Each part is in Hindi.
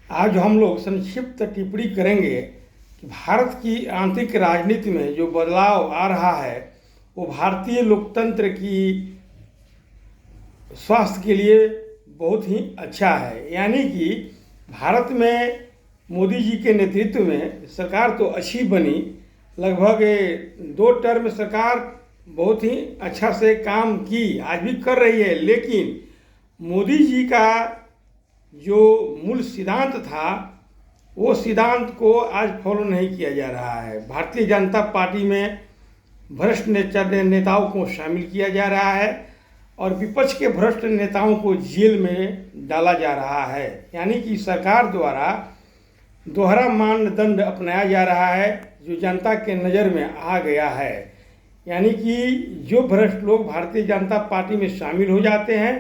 आज हम लोग संक्षिप्त टिप्पणी करेंगे कि भारत की आंतरिक राजनीति में जो बदलाव आ रहा है वो भारतीय लोकतंत्र की स्वास्थ्य के लिए बहुत ही अच्छा है। यानी कि भारत में मोदी जी के नेतृत्व में सरकार तो अच्छी बनी, लगभग 2 टर्म सरकार बहुत ही अच्छा से काम की, आज भी कर रही है। लेकिन मोदी जी का जो मूल सिद्धांत था वो सिद्धांत को आज फॉलो नहीं किया जा रहा है। भारतीय जनता पार्टी में भ्रष्ट नेताओं को शामिल किया जा रहा है और विपक्ष के भ्रष्ट नेताओं को जेल में डाला जा रहा है। यानी कि सरकार द्वारा दोहरा मानदंड अपनाया जा रहा है जो जनता के नज़र में आ गया है। यानी कि जो भ्रष्ट लोग भारतीय जनता पार्टी में शामिल हो जाते हैं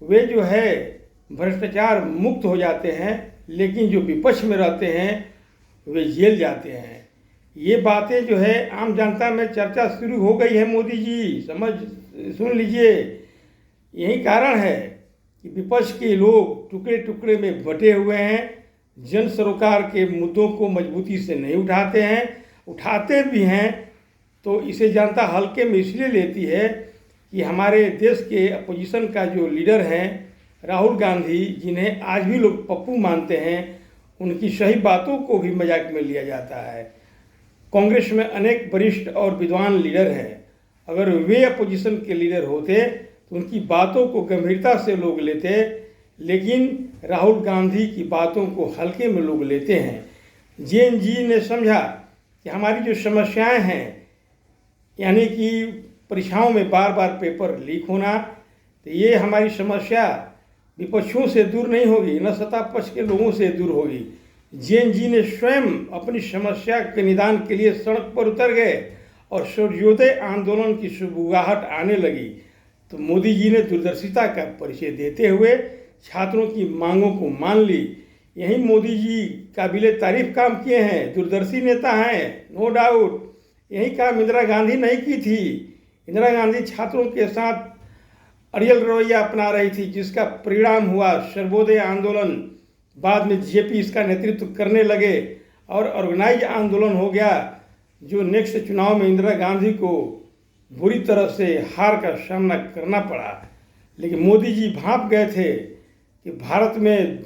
वे जो है भ्रष्टाचार मुक्त हो जाते हैं, लेकिन जो विपक्ष में रहते हैं वे जेल जाते हैं। ये बातें जो है आम जनता में चर्चा शुरू हो गई है। मोदी जी सुन लीजिए, यही कारण है कि विपक्ष के लोग टुकड़े टुकड़े में बटे हुए हैं, जन सरोकार के मुद्दों को मजबूती से नहीं उठाते हैं। उठाते भी हैं तो इसे जनता हल्के में इसलिए लेती है कि हमारे देश के अपोजिशन का जो लीडर हैं राहुल गांधी, जिन्हें आज भी लोग पप्पू मानते हैं, उनकी सही बातों को भी मजाक में लिया जाता है। कांग्रेस में अनेक वरिष्ठ और विद्वान लीडर हैं, अगर वे अपोजिशन के लीडर होते तो उनकी बातों को गंभीरता से लोग लेते, लेकिन राहुल गांधी की बातों को हल्के में लोग लेते हैं। जेएनजी ने समझा कि हमारी जो समस्याएं हैं, यानी कि परीक्षाओं में बार बार पेपर लीक होना, तो ये हमारी समस्या विपक्षों से दूर नहीं होगी, न सत्ता पक्ष के लोगों से दूर होगी। जेएनजी ने स्वयं अपनी समस्या के निदान के लिए सड़क पर उतर गए और सूर्योदय आंदोलन की शुरुआत आने लगी। तो मोदी जी ने दूरदर्शिता का परिचय देते हुए छात्रों की मांगों को मान ली। यही मोदी जी काबिले तारीफ काम किए हैं, दूरदर्शी नेता हैं, नो डाउट। यही काम इंदिरा गांधी नहीं की थी। इंदिरा गांधी छात्रों के साथ अड़ियल रवैया अपना रही थी, जिसका परिणाम हुआ सर्वोदय आंदोलन। बाद में जेपी इसका नेतृत्व करने लगे और ऑर्गेनाइज आंदोलन हो गया, जो नेक्स्ट चुनाव में इंदिरा गांधी को बुरी तरह से हार का सामना करना पड़ा। लेकिन मोदी जी भांप गए थे कि भारत में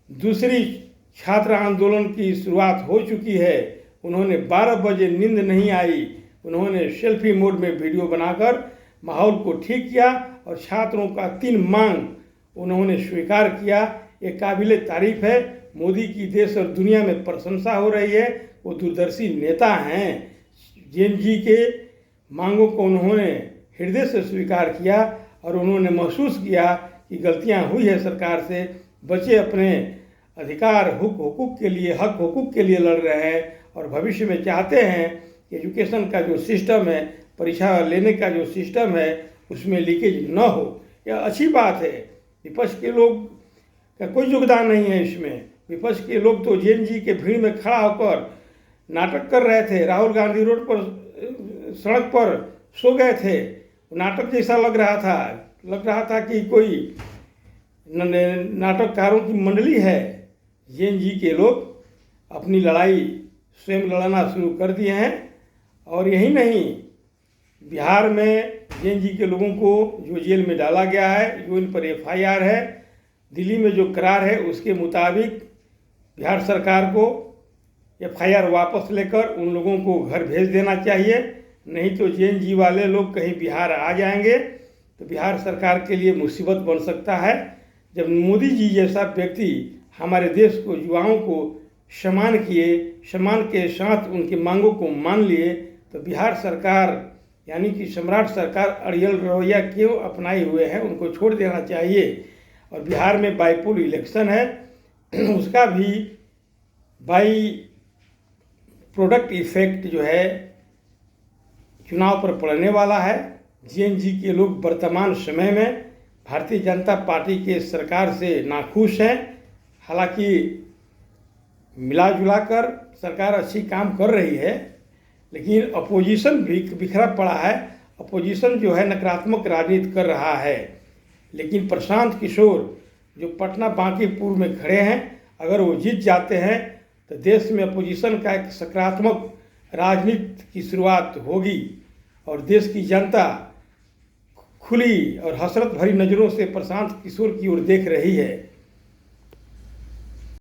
दूसरी छात्र आंदोलन की शुरुआत हो चुकी है। उन्होंने 12 बजे नींद नहीं आई, उन्होंने सेल्फी मोड में वीडियो बनाकर माहौल को ठीक किया और छात्रों का 3 मांग उन्होंने स्वीकार किया। ये काबिले तारीफ है। मोदी की देश और दुनिया में प्रशंसा हो रही है। वो दूरदर्शी नेता हैं। जेएनजी के मांगों को उन्होंने हृदय से स्वीकार किया और उन्होंने महसूस किया कि गलतियां हुई है सरकार से। बच्चे अपने अधिकार हुकूक के लिए, हक हुकूक के लिए लड़ रहे हैं और भविष्य में चाहते हैं कि एजुकेशन का जो सिस्टम है, परीक्षा लेने का जो सिस्टम है, उसमें लीकेज न हो। यह अच्छी बात है। विपक्ष के लोग का कोई योगदान नहीं है इसमें। विपक्ष के लोग तो जेएनजी के भीड़ में खड़ा होकर नाटक कर रहे थे। राहुल गांधी रोड पर सड़क पर सो गए थे। नाटक जैसा लग रहा था कि कोई नाटककारों की मंडली है। जेएनजी के लोग अपनी लड़ाई स्वयं लड़ना शुरू कर दिए हैं। और यही नहीं, बिहार में जेएनजी के लोगों को जो जेल में डाला गया है, जो इन पर एफआईआर है, दिल्ली में जो करार है उसके मुताबिक बिहार सरकार को एफआईआर वापस लेकर उन लोगों को घर भेज देना चाहिए। नहीं तो जेएनजी वाले लोग कहीं बिहार आ जाएंगे तो बिहार सरकार के लिए मुसीबत बन सकता है। जब मोदी जी जैसा व्यक्ति हमारे देश को, युवाओं को सम्मान किए, सम्मान के साथ उनकी मांगों को मान लिए, तो बिहार सरकार यानी कि सम्राट सरकार अड़ियल रवैया क्यों अपनाए हुए हैं, उनको छोड़ देना चाहिए। और बिहार में बाईपोल इलेक्शन है, उसका भी बाई प्रोडक्ट इफेक्ट जो है चुनाव पर पड़ने वाला है। जेएनजी के लोग वर्तमान समय में भारतीय जनता पार्टी के सरकार से नाखुश हैं। हालांकि मिला जुला कर सरकार अच्छी काम कर रही है, लेकिन अपोजिशन भी बिखरा पड़ा है। अपोजिशन जो है नकारात्मक राजनीति कर रहा है। लेकिन प्रशांत किशोर जो पटना बांकीपुर में खड़े हैं अगर वो जीत जाते हैं तो देश में अपोजिशन का एक सकारात्मक राजनीति की शुरुआत होगी और देश की जनता खुली और हसरत भरी नज़रों से प्रशांत किशोर की ओर देख रही है।